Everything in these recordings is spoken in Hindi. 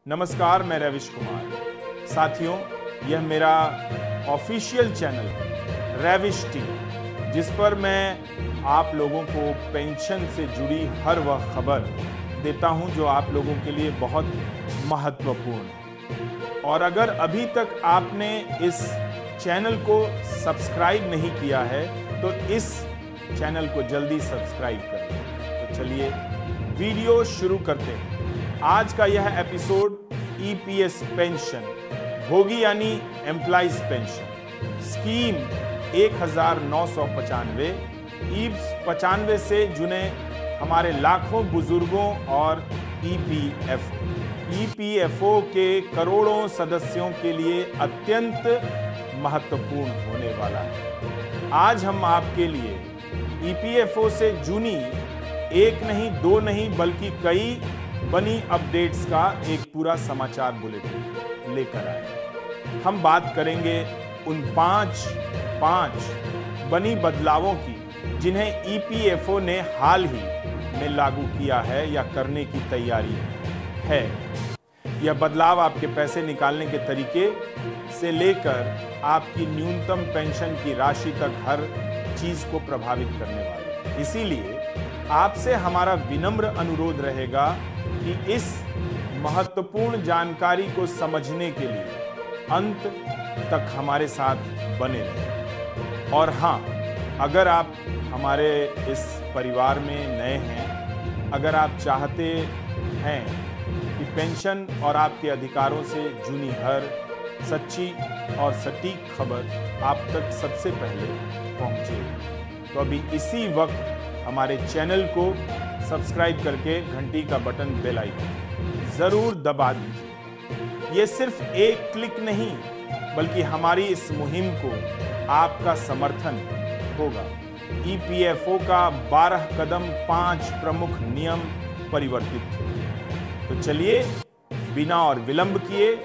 नमस्कार, मैं रविश कुमार। साथियों, यह मेरा ऑफिशियल चैनल है रविश टी, जिस पर मैं आप लोगों को पेंशन से जुड़ी हर वह खबर देता हूं जो आप लोगों के लिए बहुत महत्वपूर्ण है। और अगर अभी तक आपने इस चैनल को सब्सक्राइब नहीं किया है तो इस चैनल को जल्दी सब्सक्राइब करें। तो चलिए वीडियो शुरू करते हैं। आज का यह एपिसोड ईपीएस पेंशन, भोगी यानी एम्प्लॉइज पेंशन स्कीम 1995 ईप्स 95 से जुड़े हमारे लाखों बुजुर्गों और ईपीएफओ के करोड़ों सदस्यों के लिए अत्यंत महत्वपूर्ण होने वाला है। आज हम आपके लिए ईपीएफओ से जुड़ी एक नहीं, दो नहीं, बल्कि कई बनी अपडेट्स का एक पूरा समाचार बुलेटिन लेकर आए। हम बात करेंगे उन पांच बनी बदलावों की जिन्हें ईपीएफओ ने हाल ही में लागू किया है या करने की तैयारी है। यह बदलाव आपके पैसे निकालने के तरीके से लेकर आपकी न्यूनतम पेंशन की राशि तक हर चीज को प्रभावित करने वाले हैं। इसीलिए आपसे हमारा विनम्र अनुरोध रहेगा कि इस महत्वपूर्ण जानकारी को समझने के लिए अंत तक हमारे साथ बने रहें। और हाँ, अगर आप हमारे इस परिवार में नए हैं, अगर आप चाहते हैं कि पेंशन और आपके अधिकारों से जुड़ी हर सच्ची और सटीक खबर आप तक सबसे पहले पहुंचे, तो अभी इसी वक्त हमारे चैनल को सब्सक्राइब करके घंटी का बटन बेल आइकन जरूर दबा दीजिए। ये सिर्फ एक क्लिक नहीं, बल्कि हमारी इस मुहिम को आपका समर्थन होगा। ईपीएफओ का 12 कदम 5 प्रमुख नियम परिवर्तित थे। तो चलिए बिना और विलंब किए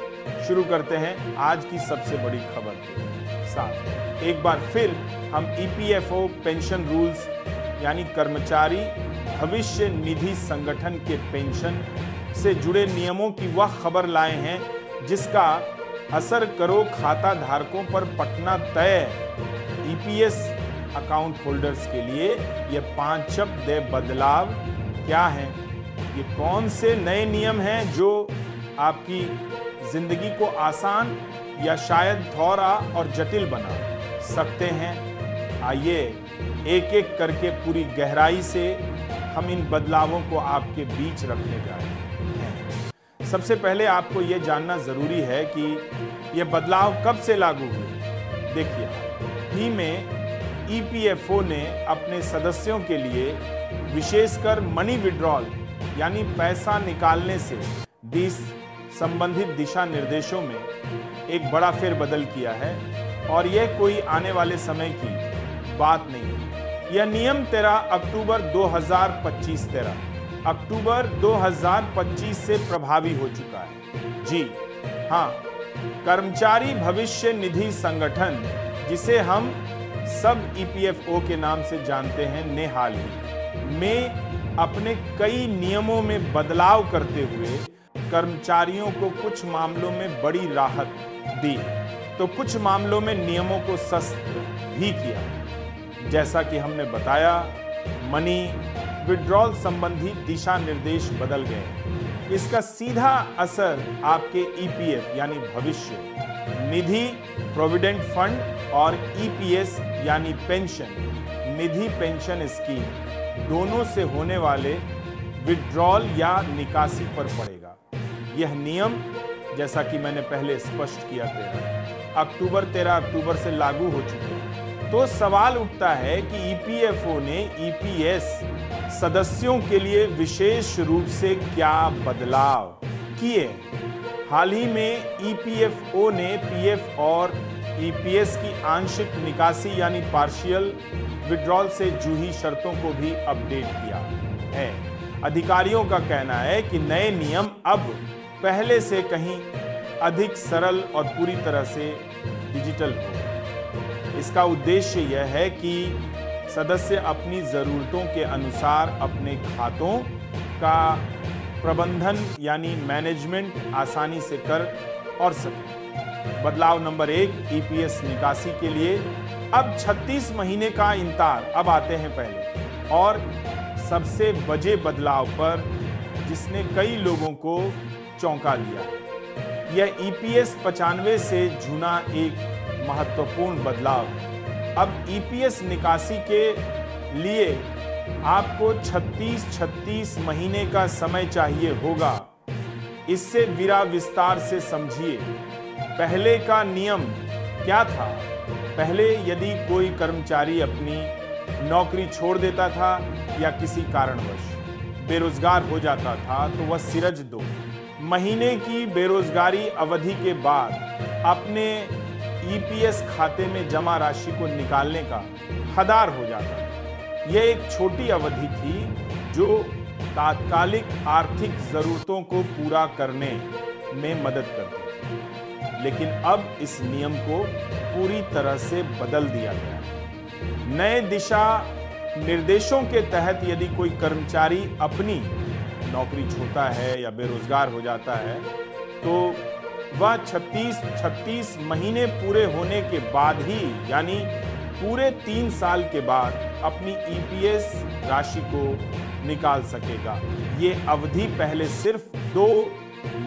शुरू करते हैं आज की सबसे बड़ी खबर के साथ। एक बार फिर हम ईपीएफओ पेंशन रूल्स यानी कर्मचारी भविष्य निधि संगठन के पेंशन से जुड़े नियमों की वह खबर लाए हैं जिसका असर करो खाता धारकों पर पटना तय। ईपीएस अकाउंट होल्डर्स के लिए ये 5 बदलाव क्या हैं? ये कौन से नए नियम हैं जो आपकी जिंदगी को आसान या शायद थोड़ा और जटिल बना सकते हैं? आइए एक एक करके पूरी गहराई से हम इन बदलावों को आपके बीच रखने जा रहे हैं। सबसे पहले आपको यह जानना जरूरी है कि यह बदलाव कब से लागू हुए। देखिए, ही में ईपीएफओ ने अपने सदस्यों के लिए विशेषकर मनी विड्रॉल यानी पैसा निकालने से संबंधित दिशा निर्देशों में एक बड़ा फेरबदल किया है और यह कोई आने वाले समय की बात नहीं है। यह नियम 13 अक्टूबर 2025 से प्रभावी हो चुका है। जी हाँ, कर्मचारी भविष्य निधि संगठन, जिसे हम सब ईपीएफओ के नाम से जानते हैं, ने हाल ही में अपने कई नियमों में बदलाव करते हुए कर्मचारियों को कुछ मामलों में बड़ी राहत दी, तो कुछ मामलों में नियमों को सख्त भी किया। जैसा कि हमने बताया, मनी विड्रॉल संबंधी दिशा निर्देश बदल गए। इसका सीधा असर आपके ईपीएफ यानी भविष्य निधि प्रोविडेंट फंड और ईपीएस यानी पेंशन निधि पेंशन स्कीम दोनों से होने वाले विड्रॉल या निकासी पर पड़ेगा। यह नियम, जैसा कि मैंने पहले स्पष्ट किया, 13 अक्टूबर से लागू हो चुके हैं। तो सवाल उठता है कि ईपीएफओ ने ईपीएस सदस्यों के लिए विशेष रूप से क्या बदलाव किए। हाल ही में ईपीएफओ ने पीएफ और ईपीएस की आंशिक निकासी यानी पार्शियल विड्रॉल से जुड़ी शर्तों को भी अपडेट किया है। अधिकारियों का कहना है कि नए नियम अब पहले से कहीं अधिक सरल और पूरी तरह से डिजिटल हो। इसका उद्देश्य यह है कि सदस्य अपनी जरूरतों के अनुसार अपने खातों का प्रबंधन यानी मैनेजमेंट आसानी से कर और सके। बदलाव नंबर 1, ईपीएस निकासी के लिए अब 36 महीने का इंतजार। अब आते हैं पहले और सबसे बड़े बदलाव पर जिसने कई लोगों को चौंका दिया। यह ईपीएस 95 से जुड़ा एक महत्वपूर्ण बदलाव है। अब ईपीएस निकासी के लिए आपको 36 महीने का समय चाहिए होगा। इससे विरा विस्तार से समझिए। पहले का नियम क्या था? पहले यदि कोई कर्मचारी अपनी नौकरी छोड़ देता था या किसी कारणवश बेरोजगार हो जाता था तो वह सिर्फ 2 महीने की बेरोजगारी अवधि के बाद अपने ईपीएस खाते में जमा राशि को निकालने का हकदार हो जाता था। यह एक छोटी अवधि थी जो तात्कालिक आर्थिक जरूरतों को पूरा करने में मदद करती थी। लेकिन अब इस नियम को पूरी तरह से बदल दिया गया है। नए दिशा निर्देशों के तहत यदि कोई कर्मचारी अपनी नौकरी छोड़ता है या बेरोजगार हो जाता है तो वह 36 महीने पूरे होने के बाद ही यानी पूरे 3 साल के बाद अपनी ईपीएस राशि को निकाल सकेगा। ये अवधि पहले सिर्फ 2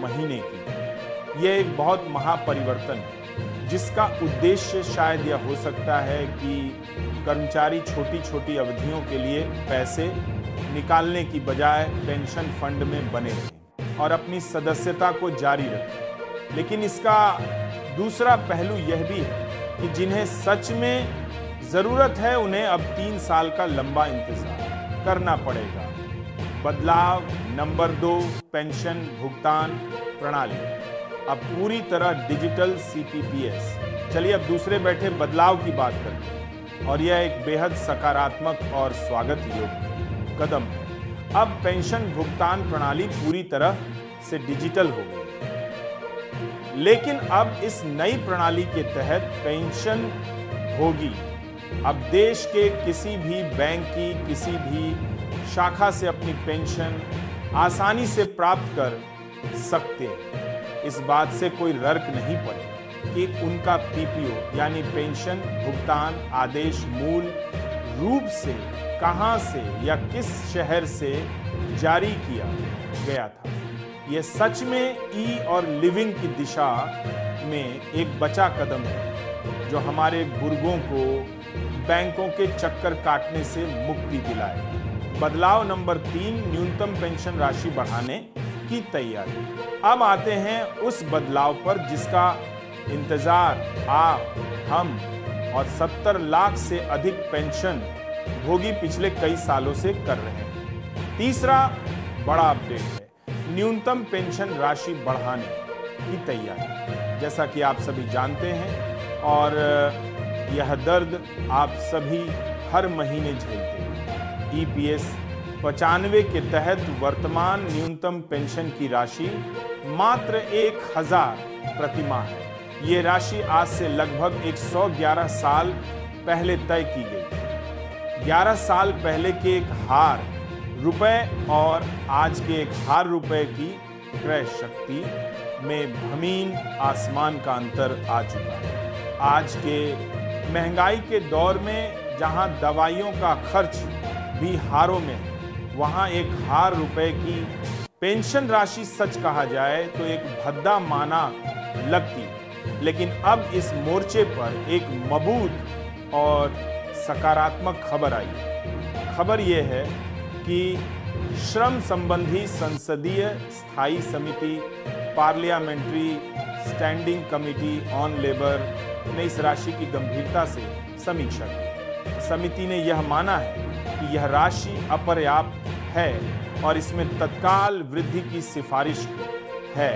महीने की। यह एक बहुत महापरिवर्तन है जिसका उद्देश्य शायद यह हो सकता है कि कर्मचारी छोटी छोटी अवधियों के लिए पैसे निकालने की बजाय पेंशन फंड में बने रहें और अपनी सदस्यता को जारी रखें। लेकिन इसका दूसरा पहलू यह भी है कि जिन्हें सच में जरूरत है उन्हें अब 3 साल का लंबा इंतजार करना पड़ेगा। बदलाव नंबर 2, पेंशन भुगतान प्रणाली अब पूरी तरह डिजिटल सीपीपीएस। चलिए अब दूसरे बैठे बदलाव की बात करते हैं और यह एक बेहद सकारात्मक और स्वागत योग्य कदम है। अब पेंशन भुगतान प्रणाली पूरी तरह से डिजिटल हो गई। लेकिन अब इस नई प्रणाली के तहत पेंशन होगी अब देश के किसी भी बैंक की किसी भी शाखा से अपनी पेंशन आसानी से प्राप्त कर सकते हैं। इस बात से कोई रर्क नहीं पड़े कि उनका पीपीओ यानी पेंशन भुगतान आदेश मूल रूप से कहां से या किस शहर से जारी किया गया था। यह सच में ई और लिविंग की दिशा में एक बचा कदम है जो हमारे बुजुर्गों को बैंकों के चक्कर काटने से मुक्ति दिलाएगा। बदलाव नंबर 3, न्यूनतम पेंशन राशि बढ़ाने की तैयारी। अब आते हैं उस बदलाव पर जिसका इंतजार आप, हम और 70 लाख से अधिक पेंशन भोगी पिछले कई सालों से कर रहे हैं। तीसरा बड़ा अपडेट है न्यूनतम पेंशन राशि बढ़ाने की तैयारी। जैसा कि आप सभी जानते हैं और यह दर्द आप सभी हर महीने झेलते हैं। ईपीएस 95 के तहत वर्तमान न्यूनतम पेंशन की राशि मात्र 1000 प्रतिमाह है। ये राशि आज से लगभग 111 साल पहले तय की गई। 11 साल पहले के एक हार रुपए और आज के एक हार रुपए की क्रय शक्ति में भमीन आसमान का अंतर आ चुका है। आज के महंगाई के दौर में जहां दवाइयों का खर्च भी हारों में है, वहां एक हार रुपए की पेंशन राशि सच कहा जाए तो एक भद्दा माना लगती है। लेकिन अब इस मोर्चे पर एक मजबूत और सकारात्मक खबर आई है। खबर यह है कि श्रम संबंधी संसदीय स्थायी समिति parliamentary standing committee on labour ने इस राशि की गंभीरता से समीक्षा की। समिति ने यह माना है कि यह राशि अपर्याप्त है और इसमें तत्काल वृद्धि की सिफारिश है।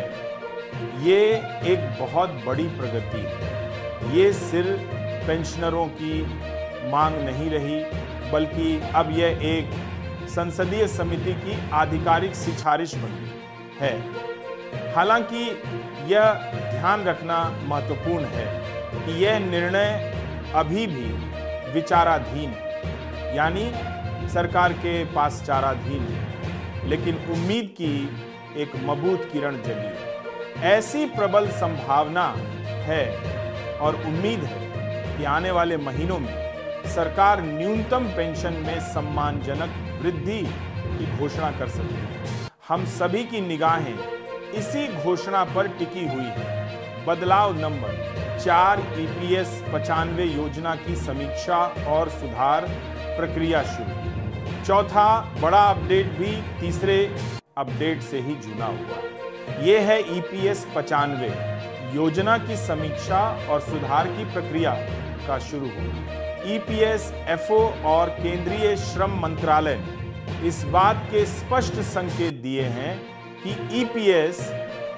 ये एक बहुत बड़ी प्रगति है। ये सिर्फ पेंशनरों की मांग नहीं रही बल्कि अब यह एक संसदीय समिति की आधिकारिक सिफारिश बन गई है। हालांकि यह ध्यान रखना महत्वपूर्ण है कि यह निर्णय अभी भी विचाराधीन है, यानी सरकार के पास चाराधीन है। लेकिन उम्मीद की एक मबूत किरण जगी है। ऐसी प्रबल संभावना है और उम्मीद है कि आने वाले महीनों में सरकार न्यूनतम पेंशन में सम्मानजनक वृद्धि की घोषणा कर सकती है। हम सभी की निगाहें इसी घोषणा पर टिकी हुई है। बदलाव नंबर 4 EPS 95 योजना की समीक्षा और सुधार प्रक्रिया शुरू। चौथा बड़ा अपडेट भी तीसरे अपडेट से ही जुड़ा हुआ है। यह है EPS 95 योजना की समीक्षा और सुधार की प्रक्रिया का शुरू होना। EPSFO और केंद्रीय श्रम मंत्रालय ने इस बात के स्पष्ट संकेत दिए हैं कि EPS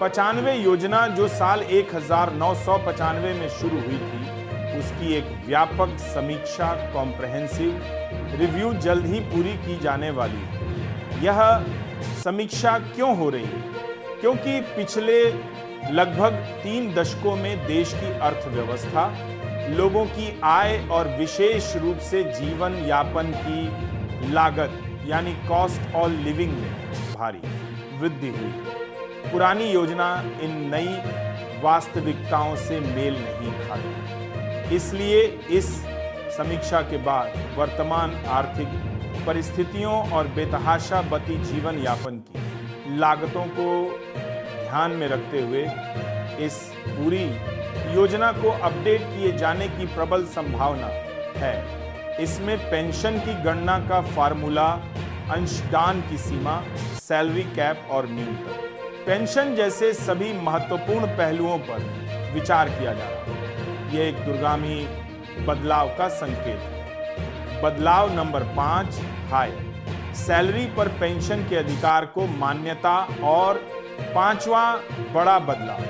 95 योजना जो साल 1995 में शुरू हुई थी, उसकी एक व्यापक समीक्षा कॉम्प्रहेंसिव रिव्यू जल्द ही पूरी की जाने वाली है। यह समीक्षा क्यों हो रही है? क्योंकि पिछले लगभग 3 दशकों में देश की अर्थव्यवस्था, लोगों की आय और विशेष रूप से जीवन यापन की लागत यानी कॉस्ट ऑफ लिविंग में भारी वृद्धि हुई है। पुरानी योजना इन नई वास्तविकताओं से मेल नहीं खाती। इसलिए इस समीक्षा के बाद वर्तमान आर्थिक परिस्थितियों और बेतहाशा बती जीवन यापन की लागतों को ध्यान में रखते हुए इस पूरी योजना को अपडेट किए जाने की प्रबल संभावना है। इसमें पेंशन की गणना का फार्मूला, अंशदान की सीमा, सैलरी कैप और न्यूनतम पेंशन जैसे सभी महत्वपूर्ण पहलुओं पर विचार किया जा रहा है। यह एक दूरगामी बदलाव का संकेत है। बदलाव नंबर 5 हायर सैलरी पर पेंशन के अधिकार को मान्यता और 5वां बड़ा बदलाव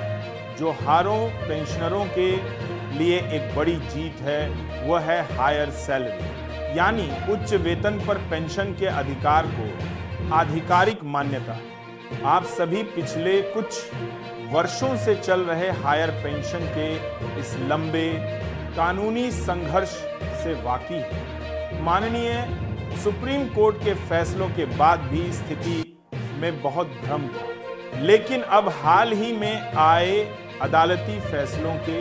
जो हारों पेंशनरों के लिए एक बड़ी जीत है, वह है हायर सैलरी यानी उच्च वेतन पर पेंशन के अधिकार को आधिकारिक मान्यता। आप सभी पिछले कुछ वर्षों से चल रहे हायर पेंशन के इस लंबे कानूनी संघर्ष से वाकिफ है। माननीय सुप्रीम कोर्ट के फैसलों के बाद भी स्थिति में बहुत भ्रम था, लेकिन अब हाल ही में आए अदालती फैसलों के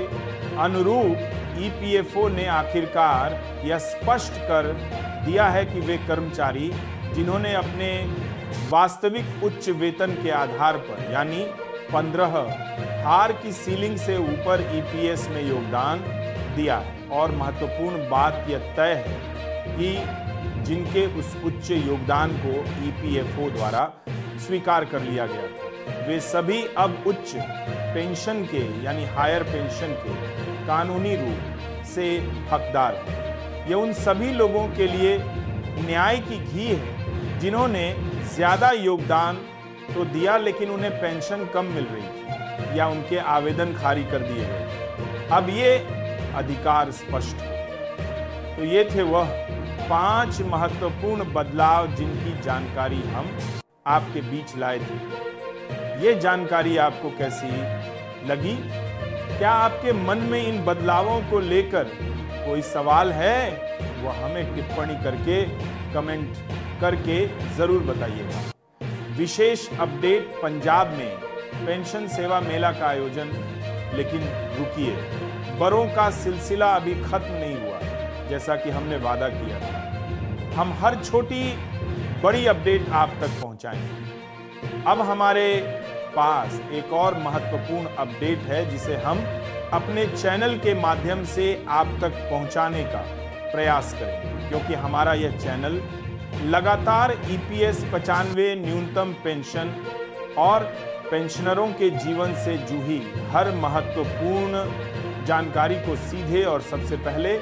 अनुरूप EPFO ने आखिरकार यह स्पष्ट कर दिया है कि वे कर्मचारी जिन्होंने अपने वास्तविक उच्च वेतन के आधार पर यानी 15 हार की सीलिंग से ऊपर EPS में योगदान दिया है, और महत्वपूर्ण बात यह तय है कि जिनके उस उच्च योगदान को EPFO द्वारा स्वीकार कर लिया गया था, वे सभी अब उच्च पेंशन के यानी हायर पेंशन के कानूनी रूप से हकदार हैं। यह उन सभी लोगों के लिए न्याय की घी है जिन्होंने ज्यादा योगदान तो दिया लेकिन उन्हें पेंशन कम मिल रही थी या उनके आवेदन खारिज कर दिए गए। अब ये अधिकार स्पष्ट हो। तो ये थे वह 5 महत्वपूर्ण बदलाव जिनकी जानकारी हम आपके बीच लाए थे। ये जानकारी आपको कैसी लगी? क्या आपके मन में इन बदलावों को लेकर कोई सवाल है? वह हमें टिप्पणी करके कमेंट करके जरूर बताइएगा। विशेष अपडेट पंजाब में पेंशन सेवा मेला का आयोजन, लेकिन रुकिए, बरों का सिलसिला अभी खत्म नहीं हुआ जैसा कि हमने वादा किया था। हम हर छोटी बड़ी अपडेट आप तक पहुंचाएंगे। अब हमारे पास एक और महत्वपूर्ण अपडेट है जिसे हम अपने चैनल के माध्यम से आप तक पहुंचाने का प्रयास करेंगे, क्योंकि हमारा यह चैनल लगातार EPS 95 न्यूनतम पेंशन और पेंशनरों के जीवन से जुड़ी हर महत्वपूर्ण जानकारी को सीधे और सबसे पहले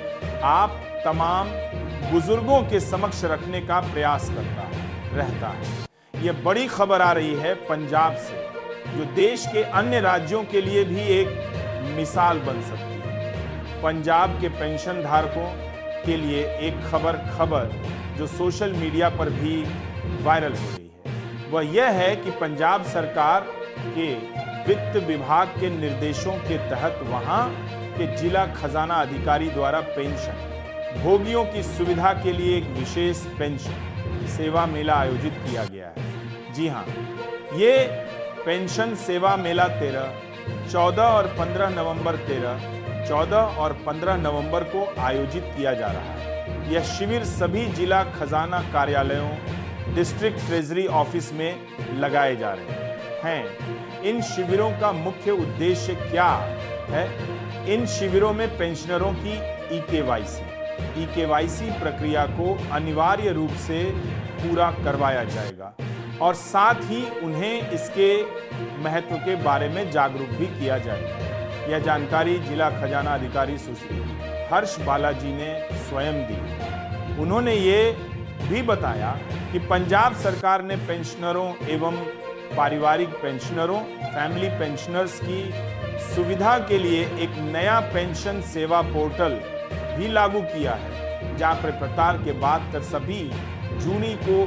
आप तमाम बुजुर्गों के समक्ष रखने का प्रयास रहता है। यह बड़ी खबर आ रही है पंजाब से, जो देश के अन्य राज्यों के लिए भी एक मिसाल बन सकती है। पंजाब के पेंशन धारकों के लिए एक खबर जो सोशल मीडिया पर भी वायरल हो रही है, वह यह है कि पंजाब सरकार के वित्त विभाग के निर्देशों के तहत वहां के जिला खजाना अधिकारी द्वारा पेंशन भोगियों की सुविधा के लिए एक विशेष पेंशन सेवा मेला आयोजित किया गया है। जी हाँ, ये पेंशन सेवा मेला 13, 14 और 15 नवंबर 14 और 15 नवंबर को आयोजित किया जा रहा है। यह शिविर सभी जिला खजाना कार्यालयों, डिस्ट्रिक्ट ट्रेजरी ऑफिस में लगाए जा रहे हैं। इन शिविरों का मुख्य उद्देश्य क्या है? इन शिविरों में पेंशनरों की ई-केवाईसी प्रक्रिया को अनिवार्य रूप से पूरा करवाया जाएगा और साथ ही उन्हें इसके महत्व के बारे में जागरूक भी किया जाएगा। यह जानकारी जिला खजाना अधिकारी सुश्री हर्ष बालाजी ने स्वयं दी। उन्होंने ये भी बताया कि पंजाब सरकार ने पेंशनरों एवं पारिवारिक पेंशनरों, फैमिली पेंशनर्स की सुविधा के लिए एक नया पेंशन सेवा पोर्टल भी लागू किया है, जहां पर प्रतार के बाद कर सभी जूनी को